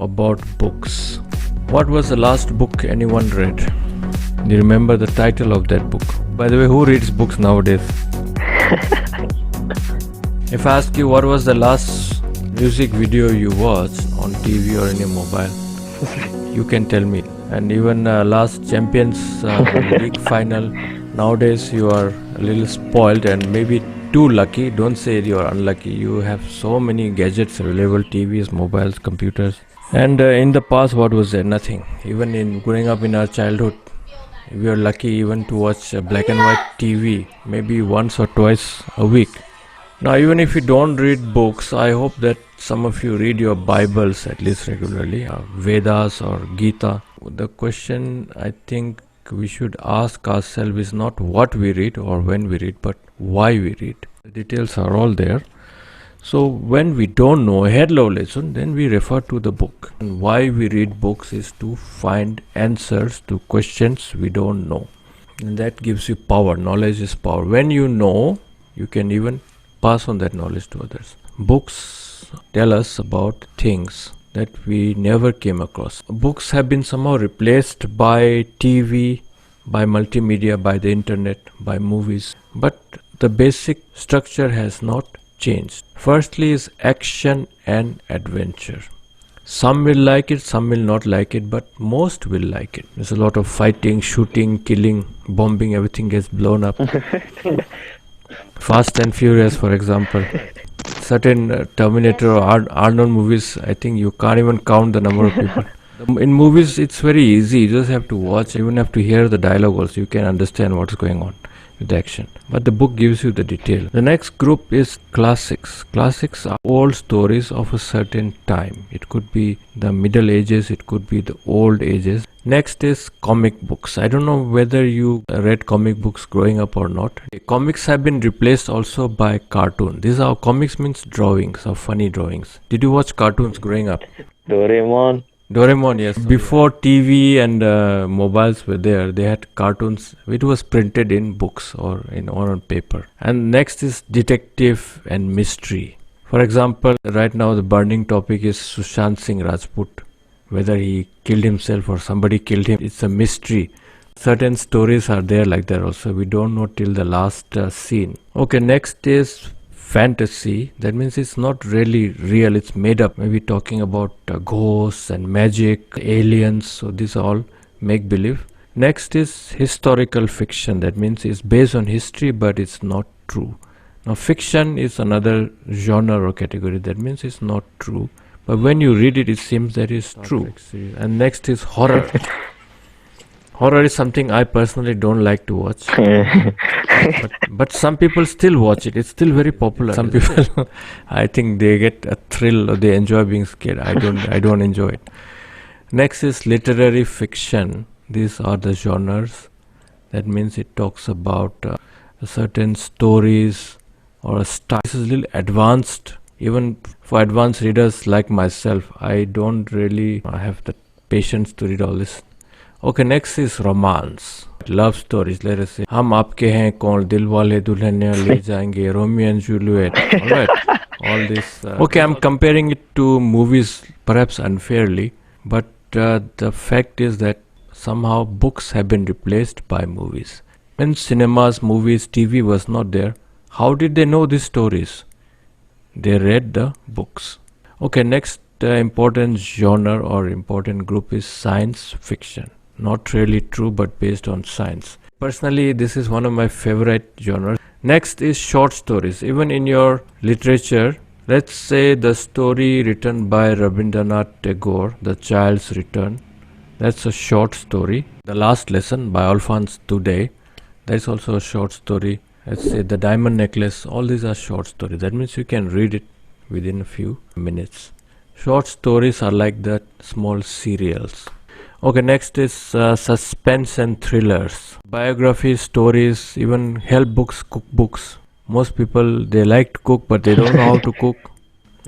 about books. What was the last book anyone read? Do you remember the title of that book? By the way, who reads books nowadays? If I ask you what was the last music video you watched on TV or in your mobile, you can tell me. And even last Champions League final, nowadays you are a little spoiled and maybe too lucky. Don't say you are unlucky. You have so many gadgets available, TVs, mobiles, computers. And in the past, what was there? Nothing. Even in growing up in our childhood, we are lucky even to watch black and white TV, maybe once or twice a week. Now, even if you don't read books, I hope that some of you read your Bibles at least regularly, Vedas or Gita. The question I think we should ask ourselves is not what we read or when we read, but why we read. The details are all there. So when we don't know a head level lesson, then we refer to the book. And why we read books is to find answers to questions we don't know. And that gives you power. Knowledge is power. When you know, you can even pass on that knowledge to others. Books tell us about things that we never came across. Books have been somehow replaced by TV, by multimedia, by the internet, by movies. But the basic structure has not changed. Firstly is action and adventure. Some will like it, some will not like it, but most will like it. There's a lot of fighting, shooting, killing, bombing, everything gets blown up. Fast and Furious, for example. Certain Terminator or Arnold movies, I think you can't even count the number of people. In movies, it's very easy. You just have to watch. You even have to hear the dialogue also. You can understand what's going on with the action. But the book gives you the detail. The next group is classics. Classics are old stories of a certain time. It could be the Middle Ages. It could be the old ages. Next is comic books. I don't know whether you read comic books growing up or not. Comics have been replaced also by cartoon. These are comics means drawings or funny drawings. Did you watch cartoons growing up? Doraemon, yes. Before TV and mobiles were there, they had cartoons. It was printed in books or on paper. And next is detective and mystery. For example, right now the burning topic is Sushant Singh Rajput. Whether he killed himself or somebody killed him, it's a mystery. Certain stories are there like that also. We don't know till the last scene. Okay, next is fantasy. That means it's not really real, it's made up. Maybe talking about ghosts and magic, aliens. So these are all make-believe. Next is historical fiction. That means it's based on history but it's not true. Now fiction is another genre or category. That means it's not true. But when you read it, it seems that it's true. And next is horror. Horror is something I personally don't like to watch. but some people still watch it. It's still very popular. Some people, I think they get a thrill or they enjoy being scared. I don't enjoy it. Next is literary fiction. These are the genres. That means it talks about certain stories or a style. This is a little advanced. Even for advanced readers like myself, I don't really have the patience to read all this. Okay, next is romance. Love stories, let us say. Hum aapke hain kaun, dil wale dulhaniya le jayenge, Romeo and Juliet. Alright, all this. Okay, I'm comparing it to movies perhaps unfairly, but the fact is that somehow books have been replaced by movies. When cinemas, movies, TV was not there, how did they know these stories? They read the books. Okay, next important genre or important group is science fiction. Not really true, but based on science. Personally, this is one of my favorite genres. Next is short stories. Even in your literature, let's say the story written by Rabindranath Tagore, The Child's Return. That's a short story. The Last Lesson by Alphonse Daudet. That's also a short story. Let's say The Diamond Necklace. All these are short stories. That means you can read it within a few minutes. Short stories are like the small serials. Okay, next is suspense and thrillers. Biographies, stories, even help books, cookbooks. Most people, they like to cook, but they don't know how to cook.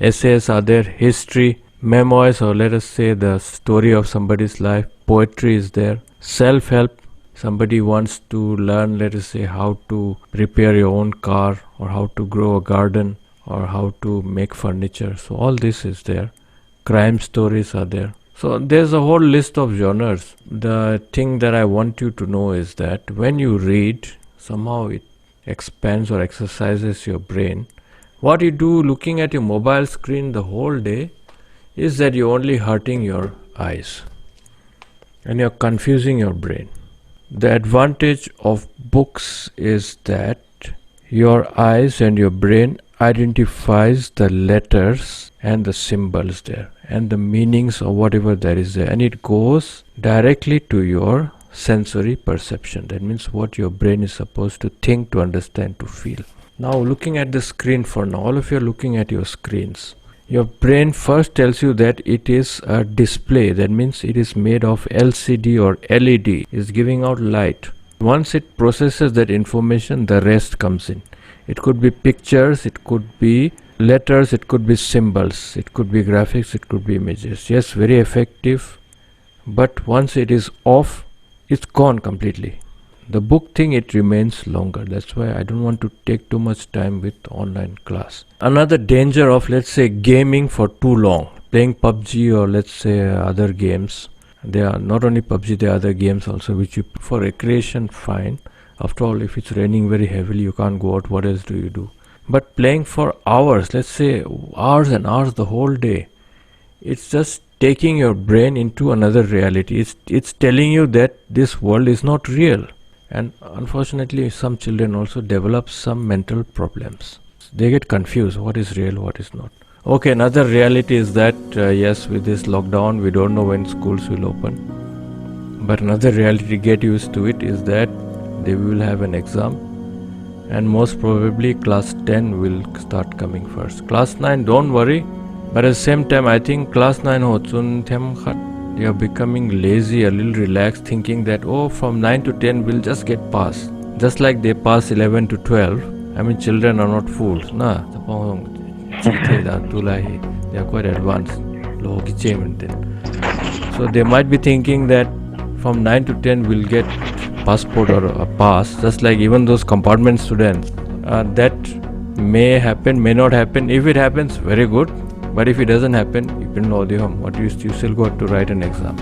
Essays are there, history, memoirs, or let us say the story of somebody's life. Poetry is there. Self-help. Somebody wants to learn, let us say, how to repair your own car, or how to grow a garden, or how to make furniture. So all this is there. crime stories are there. So there's a whole list of genres. The thing that I want you to know is that when you read, somehow it expands or exercises your brain. What you do looking at your mobile screen the whole day is that you're only hurting your eyes and you're confusing your brain. The advantage of books is that your eyes and your brain identifies the letters and the symbols there and the meanings of whatever there is there, and it goes directly to your sensory perception. That means what your brain is supposed to think, to understand, to feel. Now looking at the screen for now, all of you are looking at your screens. Your brain first tells you that it is a display. That means it is made of LCD or LED. It's giving out light. Once it processes that information, the rest comes in. It could be pictures, it could be letters, it could be symbols, it could be graphics, it could be images. Yes, very effective. But once it is off, it's gone completely. The book thing, it remains longer. That's why I don't want to take too much time with online class. Another danger of, let's say, gaming for too long, playing PUBG or let's say other games. There are not only PUBG, there are other games also which you, for recreation, fine. After all, if it's raining very heavily, you can't go out, what else do you do? But playing for hours, let's say hours and hours the whole day, it's just taking your brain into another reality. It's telling you that this world is not real. And unfortunately, some children also develop some mental problems. They get confused, what is real, what is not. Okay, another reality is that, yes, with this lockdown, we don't know when schools will open. But another reality, get used to it, is that they will have an exam. And most probably class 10 will start coming first. Class 9, don't worry. But at the same time, I think class 9 they are becoming lazy, a little relaxed, thinking that, oh, from 9 to 10 we'll just get past. Just like they pass 11 to 12. I mean, children are not fools. They are quite advanced. So they might be thinking that from 9 to 10 we'll get passport or a pass, just like even those compartment students. That may happen, may not happen. If it happens, very good. But if it doesn't happen, you can know the home. What you still got to write an exam.